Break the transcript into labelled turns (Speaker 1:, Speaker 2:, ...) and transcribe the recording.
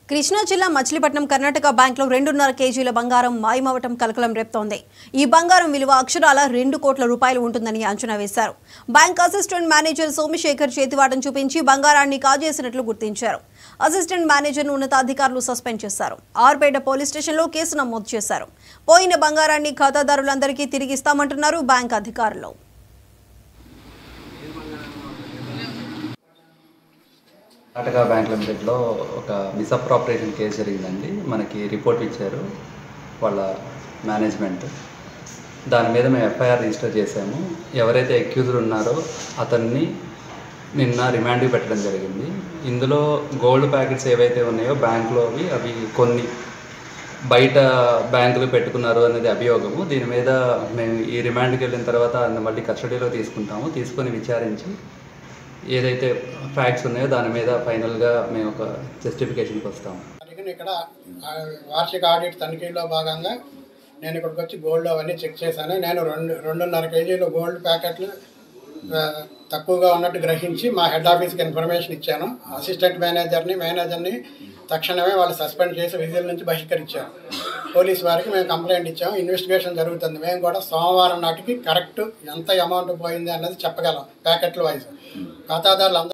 Speaker 1: కృష్ణా జిల్లా మచిలీపట్నం కర్ణాటక బ్యాంకులో 2.5 కేజీల బంగారం మాయమవటం కలకలం రేపుతోంది. ఈ బంగారం విలువ అక్షరాల 2 కోట్ల రూపాయలు ఉంటుందని అంచనా వేశారు. బ్యాంక్ అసిస్టెంట్ మేనేజర్ సోమశేఖర్ చేతివాటం చూపించి బంగారాన్ని కాజేసినట్లు గుర్తించారు. అసిస్టెంట్ మేనేజర్ను ఉన్నతాధికారులు సస్పెండ్ చేశారు. ఆర్పేట పోలీస్ స్టేషన్లో కేసు నమోదు చేశారు. పోయిన బంగారాన్ని ఖాతాదారులందరికీ తిరిగిస్తామంటున్నారు బ్యాంక్ అధికారులు.
Speaker 2: కర్ణాటక బ్యాంక్ లిమిటెడ్లో ఒక మిస్అప్రాపరేషన్ కేసు జరిగిందండి. మనకి రిపోర్ట్ ఇచ్చారు వాళ్ళ మేనేజ్మెంట్. దాని మీద మేము ఎఫ్ఐఆర్ రిజిస్టర్ చేశాము. ఎవరైతే అక్యూజ్డ్ ఉన్నారో అతన్ని నిన్న రిమాండ్కి పెట్టడం జరిగింది. ఇందులో గోల్డ్ ప్యాకెట్స్ ఏవైతే ఉన్నాయో బ్యాంకులో అవి కొన్ని బయట బ్యాంకులు పెట్టుకున్నారు అనేది అభియోగము. దీని మీద మేము ఈ రిమాండ్కి వెళ్ళిన తర్వాత మళ్ళీ కస్టడీలో తీసుకొని విచారించి ఏదైతే ఫ్యాక్ట్స్ ఉన్నాయో దాని మీద ఫైనల్గా మేము ఒక జస్టిఫికేషన్కి వస్తాము.
Speaker 3: ఇక్కడ వార్షిక ఆడిట్ తనిఖీలో భాగంగా నేను ఇక్కడికి వచ్చి గోల్డ్ అవన్నీ చెక్ చేశాను. నేను 2.5 కేజీలు గోల్డ్ ప్యాకెట్లు తక్కువగా ఉన్నట్టు గ్రహించి మా హెడ్ ఆఫీస్కి ఇన్ఫర్మేషన్ ఇచ్చాను. అసిస్టెంట్ మేనేజర్ని తక్షణమే వాళ్ళు సస్పెండ్ చేసి విధుల నుంచి బహిష్కరించారు. పోలీస్ వారికి మేము కంప్లైంట్ ఇచ్చాము. ఇన్వెస్టిగేషన్ జరుగుతుంది. మేము కూడా సోమవారం నాటికి కరెక్ట్ ఎంత అమౌంట్ పోయింది అన్నది చెప్పగలం. ప్యాకెట్ల వైజ్ ఖాతాదారులు